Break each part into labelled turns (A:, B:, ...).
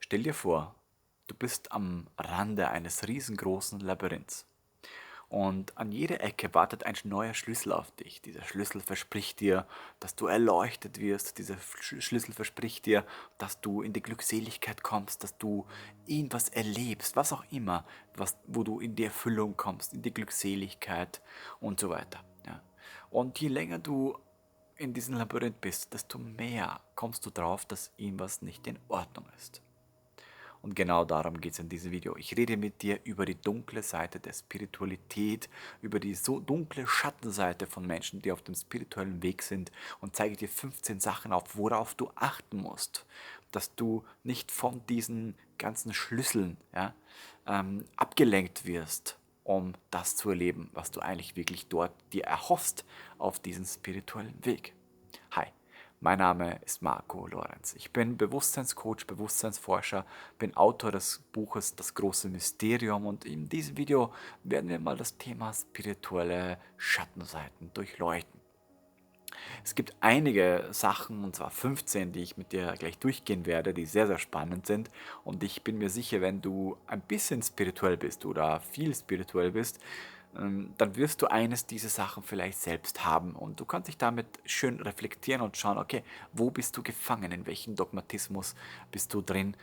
A: Stell dir vor, du bist am Rande eines riesengroßen Labyrinths und an jeder Ecke wartet ein neuer Schlüssel auf dich. Dieser Schlüssel verspricht dir, dass du erleuchtet wirst. Dieser Schlüssel verspricht dir, dass du in die Glückseligkeit kommst, dass du irgendwas erlebst, was auch immer, wo du in die Erfüllung kommst, in die Glückseligkeit und so weiter. Ja. Und je länger du in diesem Labyrinth bist, desto mehr kommst du drauf, dass irgendwas nicht in Ordnung ist. Und genau darum geht es in diesem Video. Ich rede mit dir über die dunkle Seite der Spiritualität, über die so dunkle Schattenseite von Menschen, die auf dem spirituellen Weg sind, und zeige dir 15 Sachen auf, worauf du achten musst, dass du nicht von diesen ganzen Schlüsseln, ja, abgelenkt wirst, um das zu erleben, was du eigentlich wirklich dort dir erhoffst auf diesem spirituellen Weg. Hi, mein Name ist Marco Lorenz. Ich bin Bewusstseinscoach, Bewusstseinsforscher, bin Autor des Buches Das große Mysterium, und in diesem Video werden wir mal das Thema spirituelle Schattenseiten durchleuchten. Es gibt einige Sachen, und zwar 15, die ich mit dir gleich durchgehen werde, die sehr, sehr spannend sind, und ich bin mir sicher, wenn du ein bisschen spirituell bist oder viel spirituell bist, dann wirst du eines dieser Sachen vielleicht selbst haben, und du kannst dich damit schön reflektieren und schauen, okay, wo bist du gefangen, in welchem Dogmatismus bist du drin,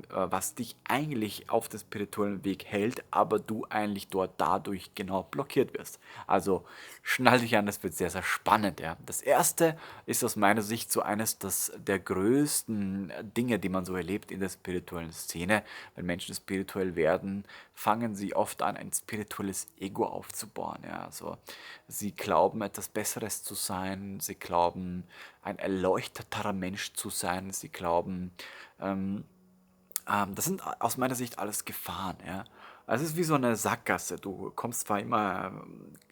A: was dich eigentlich auf den spirituellen Weg hält, aber du eigentlich dort dadurch genau blockiert wirst. Also schnall dich an, das wird sehr, sehr spannend. Ja. Das erste ist aus meiner Sicht so eines der größten Dinge, die man so erlebt in der spirituellen Szene. Wenn Menschen spirituell werden, fangen sie oft an, ein spirituelles Ego aufzubauen. Ja. Also sie glauben, etwas Besseres zu sein, sie glauben, ein erleuchteter Mensch zu sein, sie glauben, ähm, das sind aus meiner Sicht alles Gefahren, ja. Also es ist wie so eine Sackgasse. Du kommst zwar immer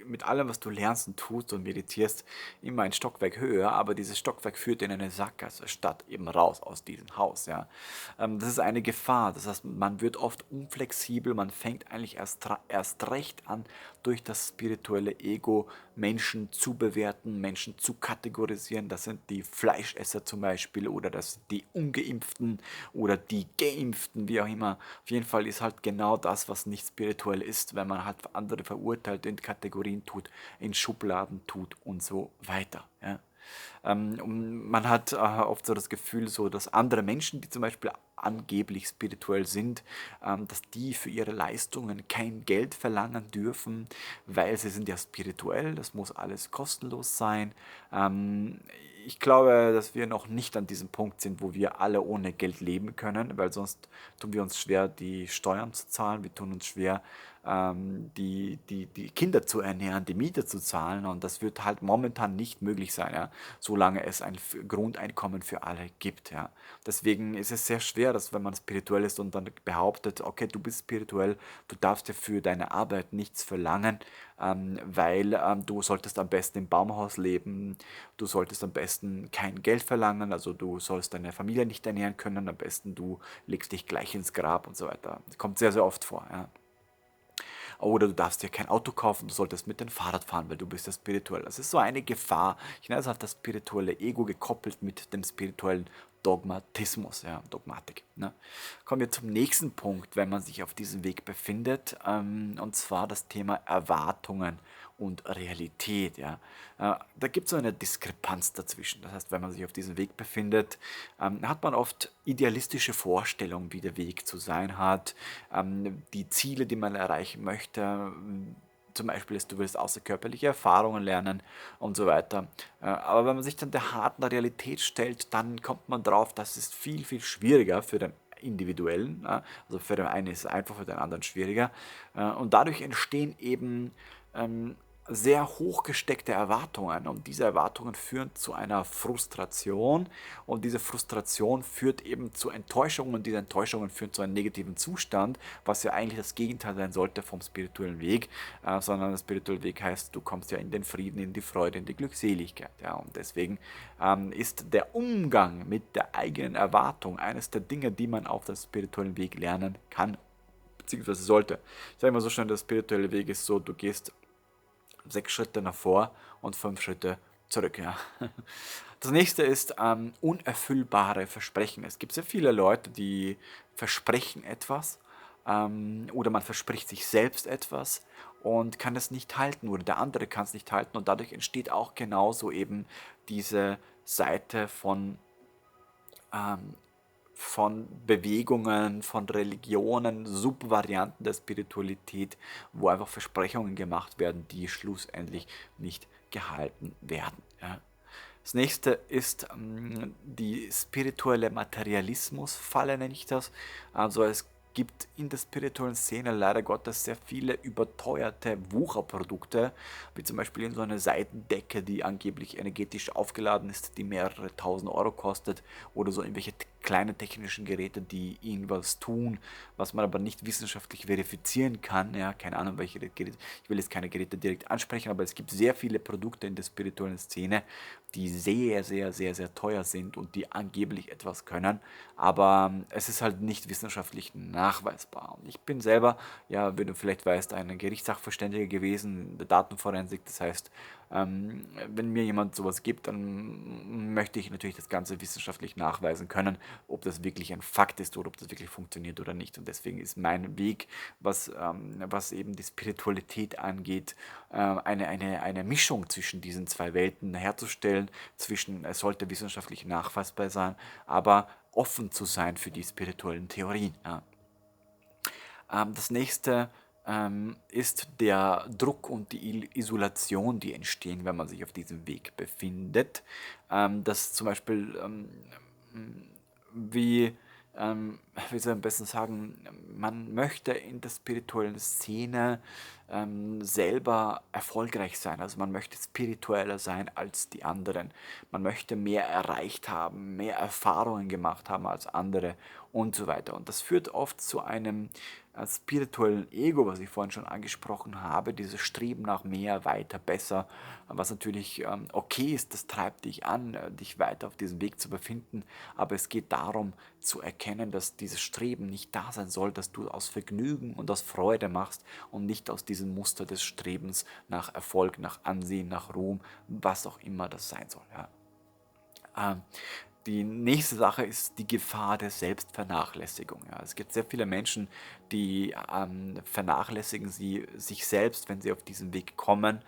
A: mit allem, was du lernst und tust und meditierst, immer ein Stockwerk höher, aber dieses Stockwerk führt in eine Sackgasse, statt eben raus aus diesem Haus, ja. Das ist eine Gefahr. Das heißt, man wird oft unflexibel, man fängt eigentlich erst recht an, durch das spirituelle Ego Menschen zu bewerten, Menschen zu kategorisieren. Das sind die Fleischesser zum Beispiel, oder das sind die Ungeimpften oder die Geimpften, wie auch immer. Auf jeden Fall ist halt genau das, was nicht spirituell ist, wenn man halt andere verurteilt, in Kategorien tut, in Schubladen tut und so weiter. Ja. Und man hat oft so das Gefühl, so, dass andere Menschen, die zum Beispiel angeblich spirituell sind, dass die für ihre Leistungen kein Geld verlangen dürfen, weil sie sind ja spirituell, das muss alles kostenlos sein. Ähm, Ich glaube, dass wir noch nicht an diesem Punkt sind, wo wir alle ohne Geld leben können, weil sonst tun wir uns schwer, die Steuern zu zahlen, wir tun uns schwer, die Kinder zu ernähren, die Miete zu zahlen, und das wird halt momentan nicht möglich sein, ja, solange es ein Grundeinkommen für alle gibt. Ja. Deswegen ist es sehr schwer, dass, wenn man spirituell ist und dann behauptet, okay, du bist spirituell, du darfst ja für deine Arbeit nichts verlangen, weil du solltest am besten im Baumhaus leben, du solltest am besten kein Geld verlangen, also du sollst deine Familie nicht ernähren können, am besten du legst dich gleich ins Grab und so weiter. Das kommt sehr, sehr oft vor. Ja. Oder du darfst dir kein Auto kaufen, du solltest mit dem Fahrrad fahren, weil du bist ja spirituell. Das ist so eine Gefahr. Ich nenne es halt das spirituelle Ego gekoppelt mit dem spirituellen Dogmatismus, ja, Dogmatik. Ne? Kommen wir zum nächsten Punkt, wenn man sich auf diesem Weg befindet, und zwar das Thema Erwartungen und Realität. Ja. Da gibt es so eine Diskrepanz dazwischen. Das heißt, wenn man sich auf diesem Weg befindet, hat man oft idealistische Vorstellungen, wie der Weg zu sein hat, die Ziele, die man erreichen möchte. Zum Beispiel ist, du willst außerkörperliche Erfahrungen lernen und so weiter. Aber wenn man sich dann der harten Realität stellt, dann kommt man drauf, das ist viel, viel schwieriger für den Individuellen. Also für den einen ist es einfach, für den anderen schwieriger. Und dadurch entstehen eben sehr hochgesteckte Erwartungen, und diese Erwartungen führen zu einer Frustration, und diese Frustration führt eben zu Enttäuschungen, und diese Enttäuschungen führen zu einem negativen Zustand, was ja eigentlich das Gegenteil sein sollte vom spirituellen Weg, sondern der spirituelle Weg heißt, du kommst ja in den Frieden, in die Freude, in die Glückseligkeit. Ja, und deswegen ist der Umgang mit der eigenen Erwartung eines der Dinge, die man auf dem spirituellen Weg lernen kann, beziehungsweise sollte. Ich sage immer so schön, der spirituelle Weg ist so, du gehst 6 Schritte nach vor und 5 Schritte zurück, ja. Das nächste ist unerfüllbare Versprechen. Es gibt sehr viele Leute, die versprechen etwas oder man verspricht sich selbst etwas und kann es nicht halten oder der andere kann es nicht halten und dadurch entsteht auch genauso eben diese Seite ähm, von Bewegungen, von Religionen, Subvarianten der Spiritualität, wo einfach Versprechungen gemacht werden, die schlussendlich nicht gehalten werden. Ja. Das nächste ist die spirituelle Materialismusfalle, nenne ich das. Also es gibt in der spirituellen Szene leider Gottes sehr viele überteuerte Wucherprodukte, wie zum Beispiel in so eine Seitendecke, die angeblich energetisch aufgeladen ist, die mehrere tausend Euro kostet, oder so irgendwelche kleine technischen Geräte, die irgendwas tun, was man aber nicht wissenschaftlich verifizieren kann. Ja, keine Ahnung, welche Geräte, ich will jetzt keine Geräte direkt ansprechen, aber es gibt sehr viele Produkte in der spirituellen Szene, die sehr, sehr, sehr, sehr teuer sind und die angeblich etwas können, aber es ist halt nicht wissenschaftlich nachweisbar. Und ich bin selber, ja, wie du vielleicht weißt, ein Gerichtssachverständiger gewesen in der Datenforensik. Das heißt, wenn mir jemand sowas gibt, dann möchte ich natürlich das Ganze wissenschaftlich nachweisen können, ob das wirklich ein Fakt ist oder ob das wirklich funktioniert oder nicht. Und deswegen ist mein Weg, was eben die Spiritualität angeht, eine Mischung zwischen diesen zwei Welten herzustellen, zwischen, es sollte wissenschaftlich nachweisbar sein, aber offen zu sein für die spirituellen Theorien. Ja. Das nächste ist der Druck und die Isolation, die entstehen, wenn man sich auf diesem Weg befindet. Das zum Beispiel wie, wie soll ich am besten sagen, man möchte in der spirituellen Szene selber erfolgreich sein. Also man möchte spiritueller sein als die anderen. Man möchte mehr erreicht haben, mehr Erfahrungen gemacht haben als andere und so weiter. Und das führt oft zu einem spirituellen Ego, was ich vorhin schon angesprochen habe, dieses Streben nach mehr, weiter, besser, was natürlich okay ist, das treibt dich an, dich weiter auf diesem Weg zu befinden, aber es geht darum zu erkennen, dass dieses Streben nicht da sein soll, dass du aus Vergnügen und aus Freude machst und nicht aus diesem Muster des Strebens nach Erfolg, nach Ansehen, nach Ruhm, was auch immer das sein soll. Ja. Ähm, Die nächste Sache ist die Gefahr der Selbstvernachlässigung. Ja. Es gibt sehr viele Menschen, die vernachlässigen sie sich selbst, wenn sie auf diesen Weg kommen,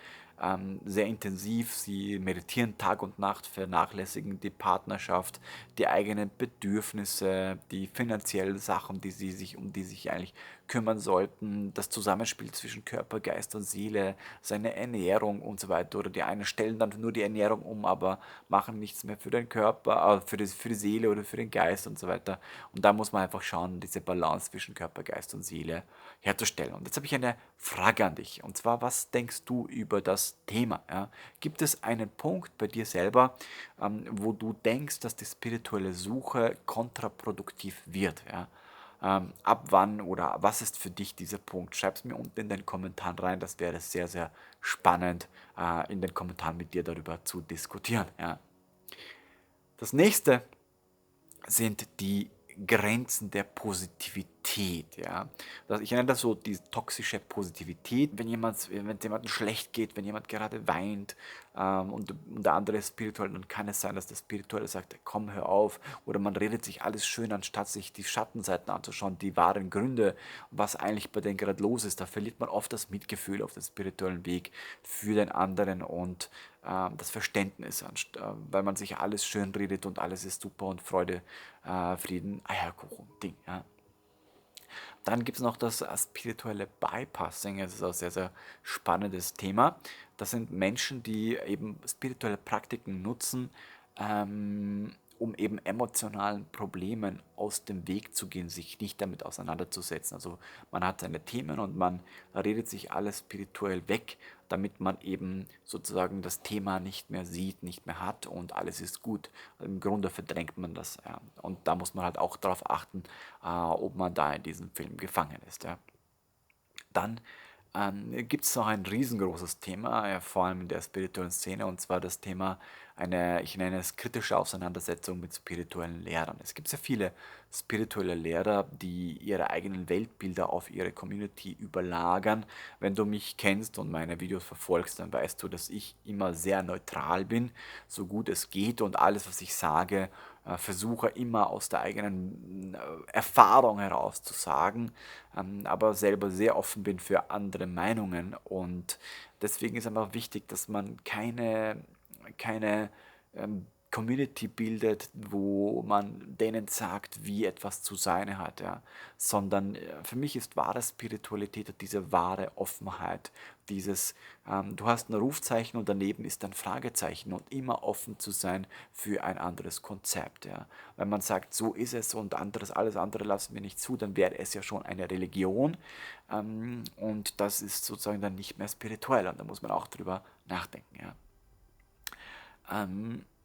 A: sehr intensiv. Sie meditieren Tag und Nacht, vernachlässigen die Partnerschaft, die eigenen Bedürfnisse, die finanziellen Sachen, um die sie sich eigentlich kümmern sollten, das Zusammenspiel zwischen Körper, Geist und Seele, seine Ernährung und so weiter. Oder die einen stellen dann nur die Ernährung um, aber machen nichts mehr für den Körper, für die Seele oder für den Geist und so weiter. Und da muss man einfach schauen, diese Balance zwischen Körper, Geist und Seele herzustellen. Und jetzt habe ich eine Frage an dich. Und zwar, was denkst du über das Thema? Ja? Gibt es einen Punkt bei dir selber, wo du denkst, dass die spirituelle Suche kontraproduktiv wird? Ja? Ab wann oder was ist für dich dieser Punkt? Schreib es mir unten in den Kommentaren rein. Das wäre sehr, sehr spannend, in den Kommentaren mit dir darüber zu diskutieren. Ja. Das nächste sind die Grenzen der Positivität. Ja. Ich nenne das so die toxische Positivität. Wenn es jemandem schlecht geht, wenn jemand gerade weint und der andere ist spirituell, dann kann es sein, dass der Spirituelle sagt, komm, hör auf. Oder man redet sich alles schön, anstatt sich die Schattenseiten anzuschauen, die wahren Gründe, was eigentlich bei denen gerade los ist. Da verliert man oft das Mitgefühl auf dem spirituellen Weg für den anderen und das Verständnis, weil man sich alles schön redet und alles ist super und Freude, Frieden, Eierkuchen, Ding. Ja. Dann gibt es noch das spirituelle Bypassing. Das ist auch ein sehr, sehr spannendes Thema. Das sind Menschen, die eben spirituelle Praktiken nutzen, um eben emotionalen Problemen aus dem Weg zu gehen, sich nicht damit auseinanderzusetzen. Also man hat seine Themen und man redet sich alles spirituell weg, damit man eben sozusagen das Thema nicht mehr sieht, nicht mehr hat und alles ist gut. Im Grunde verdrängt man das. Ja. Und da muss man halt auch darauf achten, ob man da in diesem Film gefangen ist. Ja. Dann Gibt es noch ein riesengroßes Thema, ja, vor allem in der spirituellen Szene, und zwar das Thema ich nenne es kritische Auseinandersetzung mit spirituellen Lehrern. Es gibt sehr viele spirituelle Lehrer, die ihre eigenen Weltbilder auf ihre Community überlagern. Wenn du mich kennst und meine Videos verfolgst, dann weißt du, dass ich immer sehr neutral bin, so gut es geht, und alles, was ich sage, versuche immer aus der eigenen Erfahrung heraus zu sagen, aber selber sehr offen bin für andere Meinungen, und deswegen ist einfach wichtig, dass man keine Community bildet, wo man denen sagt, wie etwas zu sein hat, ja. Sondern für mich ist wahre Spiritualität diese wahre Offenheit, du hast ein Rufzeichen und daneben ist ein Fragezeichen, und immer offen zu sein für ein anderes Konzept, ja. Wenn man sagt, so ist es und alles andere lassen wir nicht zu, dann wäre es ja schon eine Religion, und das ist sozusagen dann nicht mehr spirituell, und da muss man auch drüber nachdenken, ja.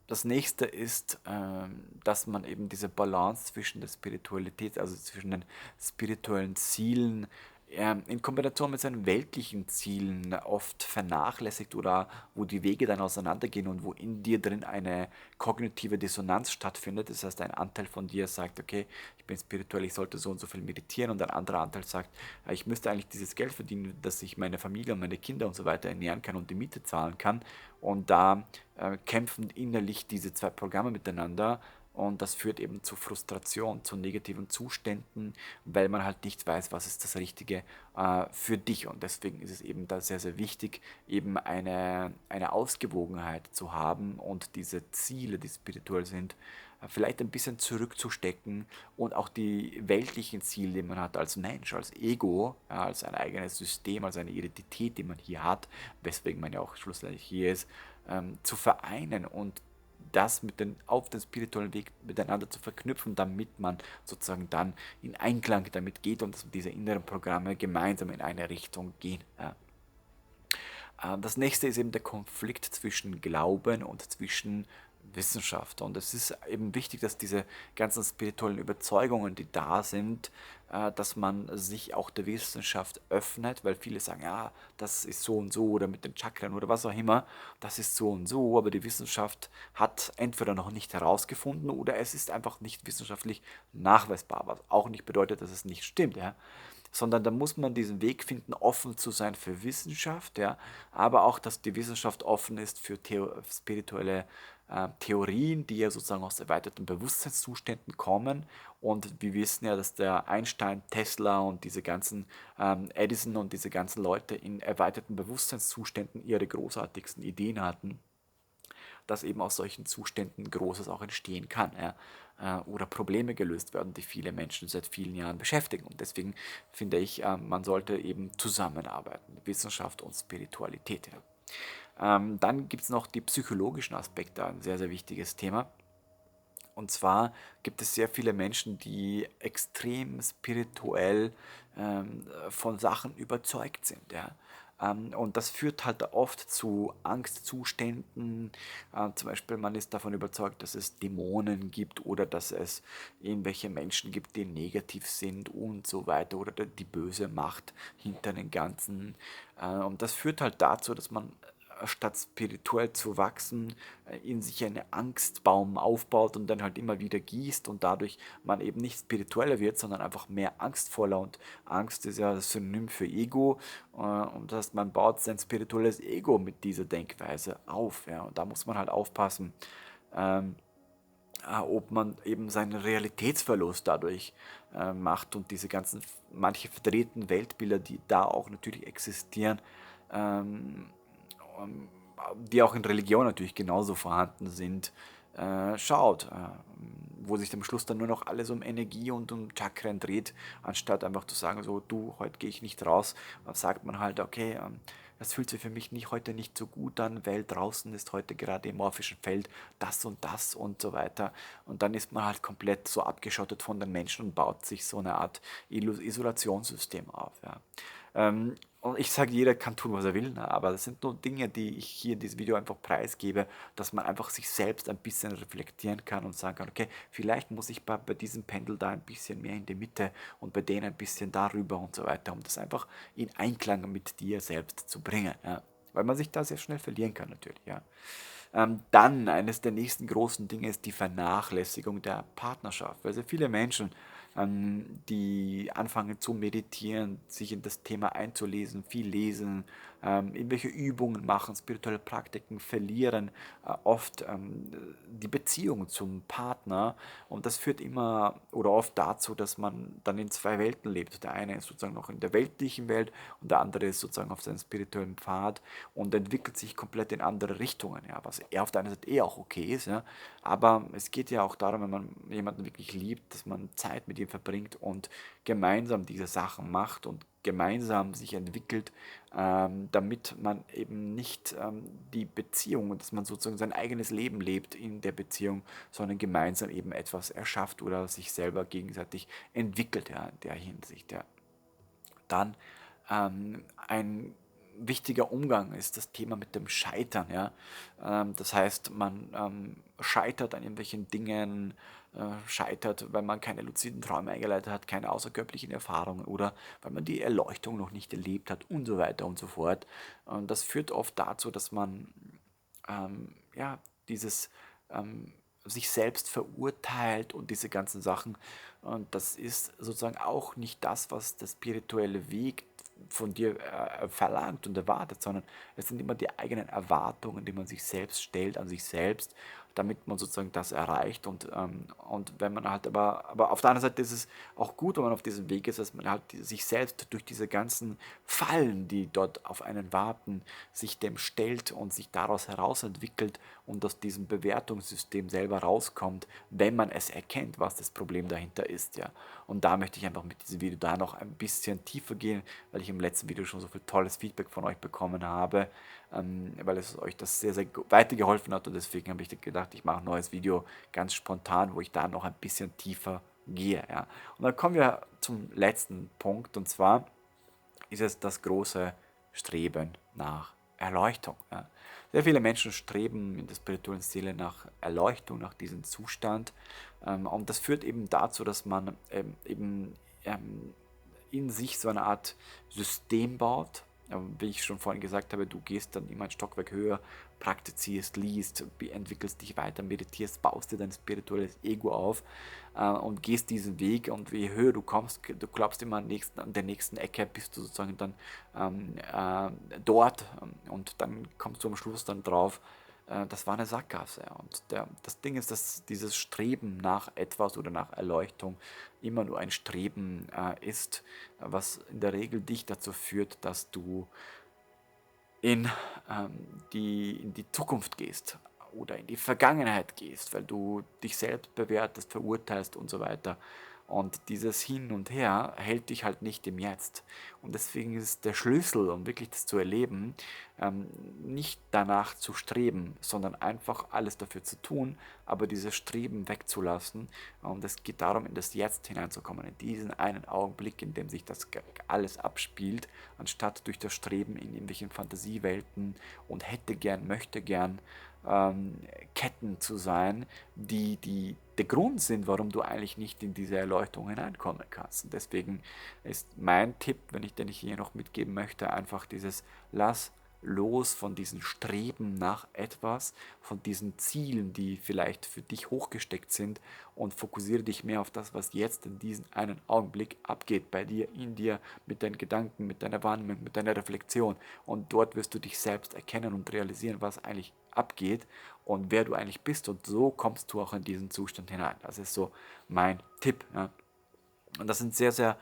A: Das nächste ist, dass man eben diese Balance zwischen der Spiritualität, also zwischen den spirituellen Zielen, in Kombination mit seinen weltlichen Zielen oft vernachlässigt, oder wo die Wege dann auseinandergehen und wo in dir drin eine kognitive Dissonanz stattfindet. Das heißt, ein Anteil von dir sagt, okay, ich bin spirituell, ich sollte so und so viel meditieren, und ein anderer Anteil sagt, ich müsste eigentlich dieses Geld verdienen, dass ich meine Familie und meine Kinder und so weiter ernähren kann und die Miete zahlen kann. Und da kämpfen innerlich diese zwei Programme miteinander, und das führt eben zu Frustration, zu negativen Zuständen, weil man halt nicht weiß, was ist das Richtige für dich. Und deswegen ist es eben da sehr, sehr wichtig, eben eine Ausgewogenheit zu haben und diese Ziele, die spirituell sind, vielleicht ein bisschen zurückzustecken, und auch die weltlichen Ziele, die man hat als Mensch, als Ego, ja, als ein eigenes System, als eine Identität, die man hier hat, weswegen man ja auch schlussendlich hier ist, zu vereinen und das auf den spirituellen Weg miteinander zu verknüpfen, damit man sozusagen dann in Einklang damit geht, und dass diese inneren Programme gemeinsam in eine Richtung gehen. Ja. Das nächste ist eben der Konflikt zwischen Glauben und zwischen Wissenschaft. Und es ist eben wichtig, dass diese ganzen spirituellen Überzeugungen, die da sind, dass man sich auch der Wissenschaft öffnet, weil viele sagen, ja, das ist so und so, oder mit den Chakren oder was auch immer, das ist so und so, aber die Wissenschaft hat entweder noch nicht herausgefunden, oder es ist einfach nicht wissenschaftlich nachweisbar, was auch nicht bedeutet, dass es nicht stimmt, ja, sondern da muss man diesen Weg finden, offen zu sein für Wissenschaft, ja, aber auch, dass die Wissenschaft offen ist für spirituelle Theorien, die ja sozusagen aus erweiterten Bewusstseinszuständen kommen. Und wir wissen ja, dass der Einstein, Tesla und diese ganzen Edison und diese ganzen Leute in erweiterten Bewusstseinszuständen ihre großartigsten Ideen hatten, dass eben aus solchen Zuständen Großes auch entstehen kann, ja, oder Probleme gelöst werden, die viele Menschen seit vielen Jahren beschäftigen. Und deswegen finde ich, man sollte eben zusammenarbeiten, Wissenschaft und Spiritualität. Ja. Dann gibt es noch die psychologischen Aspekte, ein sehr, sehr wichtiges Thema. Und zwar gibt es sehr viele Menschen, die extrem spirituell von Sachen überzeugt sind. Ja? Und das führt halt oft zu Angstzuständen. Zum Beispiel, man ist davon überzeugt, dass es Dämonen gibt, oder dass es irgendwelche Menschen gibt, die negativ sind und so weiter, oder die böse Macht hinter den Ganzen. Und das führt halt dazu, dass man statt spirituell zu wachsen, in sich einen Angstbaum aufbaut und dann halt immer wieder gießt, und dadurch man eben nicht spiritueller wird, sondern einfach mehr angstvoller, und Angst ist ja das Synonym für Ego, und das heißt, man baut sein spirituelles Ego mit dieser Denkweise auf, ja, und da muss man halt aufpassen, ähm, ob man eben seinen Realitätsverlust dadurch macht, und diese ganzen, manche verdrehten Weltbilder, die da auch natürlich existieren, ähm, die auch in Religion natürlich genauso vorhanden sind, schaut, wo sich am Schluss dann nur noch alles um Energie und um Chakren dreht, anstatt einfach zu sagen, so, du, heute gehe ich nicht raus, dann sagt man halt, okay, das fühlt sich für mich heute nicht so gut an, weil draußen ist heute gerade im morphischen Feld das und so weiter. Und dann ist man halt komplett so abgeschottet von den Menschen und baut sich so eine Art Isolationssystem auf. Ja. Und ich sage, jeder kann tun, was er will, ne? Aber das sind nur Dinge, die ich hier in diesem Video einfach preisgebe, dass man einfach sich selbst ein bisschen reflektieren kann und sagen kann, okay, vielleicht muss ich bei diesem Pendel da ein bisschen mehr in die Mitte und bei denen ein bisschen darüber und so weiter, um das einfach in Einklang mit dir selbst zu bringen. Ja? Weil man sich da sehr schnell verlieren kann natürlich. Ja? Dann eines der nächsten großen Dinge ist die Vernachlässigung der Partnerschaft. Also viele Menschen, die anfangen zu meditieren, sich in das Thema einzulesen, viel lesen, irgendwelche Übungen machen, spirituelle Praktiken, verlieren oft die Beziehung zum Partner, und das führt immer oder oft dazu, dass man dann in zwei Welten lebt. Der eine ist sozusagen noch in der weltlichen Welt und der andere ist sozusagen auf seinem spirituellen Pfad und entwickelt sich komplett in andere Richtungen, ja, was eher auf der einen Seite auch okay ist, ja, aber es geht ja auch darum, wenn man jemanden wirklich liebt, dass man Zeit mit ihm verbringt und gemeinsam diese Sachen macht und gemeinsam sich entwickelt, damit man eben nicht die Beziehung, dass man sozusagen sein eigenes Leben lebt in der Beziehung, sondern gemeinsam eben etwas erschafft oder sich selber gegenseitig entwickelt, ja, in der Hinsicht. Ja. Dann ein wichtiger Umgang ist das Thema mit dem Scheitern. Ja? Das heißt, man scheitert an irgendwelchen Dingen, scheitert, weil man keine luziden Träume eingeleitet hat, keine außerkörperlichen Erfahrungen oder weil man die Erleuchtung noch nicht erlebt hat und so weiter und so fort. Und das führt oft dazu, dass man ja, dieses sich selbst verurteilt und diese ganzen Sachen. Und das ist sozusagen auch nicht das, was der spirituelle Weg von dir verlangt und erwartet, sondern es sind immer die eigenen Erwartungen, die man sich selbst stellt an sich selbst, damit man sozusagen das erreicht. Und wenn man halt aber auf der anderen Seite ist es auch gut, wenn man auf diesem Weg ist, dass man halt sich selbst durch diese ganzen Fallen, die dort auf einen warten, sich dem stellt und sich daraus herausentwickelt und aus diesem Bewertungssystem selber rauskommt, wenn man es erkennt, was das Problem dahinter ist. Ja. Und da möchte ich einfach mit diesem Video da noch ein bisschen tiefer gehen, weil ich im letzten Video schon so viel tolles Feedback von euch bekommen habe, weil es euch das sehr, sehr weitergeholfen hat, und deswegen habe ich gedacht, ich mache ein neues Video ganz spontan, wo ich da noch ein bisschen tiefer gehe. Ja. Und dann kommen wir zum letzten Punkt, und zwar ist es das große Streben nach Erleuchtung. Ja. Sehr viele Menschen streben in der spirituellen Seele nach Erleuchtung, nach diesem Zustand. Und das führt eben dazu, dass man eben in sich so eine Art System baut. Wie ich schon vorhin gesagt habe, du gehst dann immer ein Stockwerk höher, praktizierst, liest, entwickelst dich weiter, meditierst, baust dir dein spirituelles Ego auf und gehst diesen Weg, und je höher du kommst, du glaubst immer an der nächsten Ecke bist du sozusagen dann dort, und dann kommst du am Schluss dann drauf, das war eine Sackgasse. Und das Ding ist, dass dieses Streben nach etwas oder nach Erleuchtung immer nur ein Streben ist, was in der Regel dich dazu führt, dass du in, in die Zukunft gehst oder in die Vergangenheit gehst, weil du dich selbst bewertest, verurteilst und so weiter. Und dieses Hin und Her hält dich halt nicht im Jetzt. Und deswegen ist der Schlüssel, um wirklich das zu erleben, nicht danach zu streben, sondern einfach alles dafür zu tun, aber dieses Streben wegzulassen. Und es geht darum, in das Jetzt hineinzukommen, in diesen einen Augenblick, in dem sich das alles abspielt, anstatt durch das Streben in irgendwelchen Fantasiewelten und hätte gern, möchte gern Ketten zu sein, die der Grund sind, warum du eigentlich nicht in diese Erleuchtung hineinkommen kannst. Und deswegen ist mein Tipp, den ich hier noch mitgeben möchte, einfach dieses: Lass los von diesen Streben nach etwas, von diesen Zielen, die vielleicht für dich hochgesteckt sind, und fokussiere dich mehr auf das, was jetzt in diesem einen Augenblick abgeht, bei dir, in dir, mit deinen Gedanken, mit deiner Wahrnehmung, mit deiner Reflexion. Und dort wirst du dich selbst erkennen und realisieren, was eigentlich abgeht und wer du eigentlich bist. Und so kommst du auch in diesen Zustand hinein. Das ist so mein Tipp. Ja. Und das sind sehr, sehr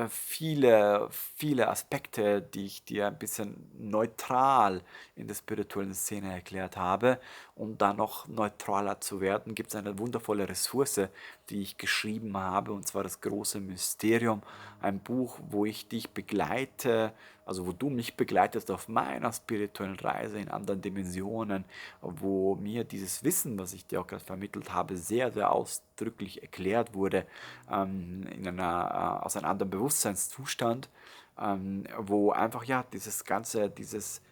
A: viele Aspekte, die ich dir ein bisschen neutral in der spirituellen Szene erklärt habe. Um da noch neutraler zu werden, gibt es eine wundervolle Ressource, die ich geschrieben habe, und zwar das große Mysterium, ein Buch, wo ich dich begleite, also wo du mich begleitest auf meiner spirituellen Reise in anderen Dimensionen, wo mir dieses Wissen, was ich dir auch gerade vermittelt habe, sehr, sehr ausdrücklich erklärt wurde, aus einem anderen Bewusstseinszustand. wo einfach ja dieses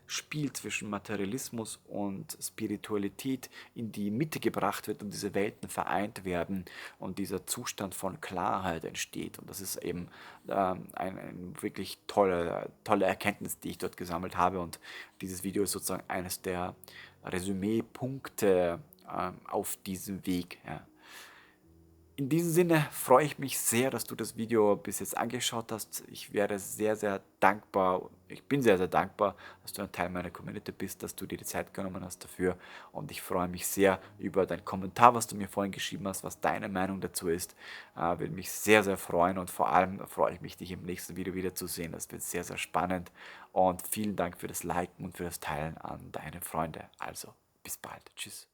A: Spiel zwischen Materialismus und Spiritualität in die Mitte gebracht wird und diese Welten vereint werden und dieser Zustand von Klarheit entsteht. Und das ist eben ein wirklich tolle Erkenntnis, die ich dort gesammelt habe. Und dieses Video ist sozusagen eines der Resümee-Punkte auf diesem Weg. Ja. In diesem Sinne freue ich mich sehr, dass du das Video bis jetzt angeschaut hast. Ich wäre sehr dankbar, ich bin sehr dankbar, dass du ein Teil meiner Community bist, dass du dir die Zeit genommen hast dafür. Und ich freue mich sehr über deinen Kommentar, was du mir vorhin geschrieben hast, was deine Meinung dazu ist. Würde mich sehr freuen und vor allem freue ich mich, dich im nächsten Video wiederzusehen. Das wird sehr spannend. Und vielen Dank für das Liken und für das Teilen an deine Freunde. Also, bis bald. Tschüss.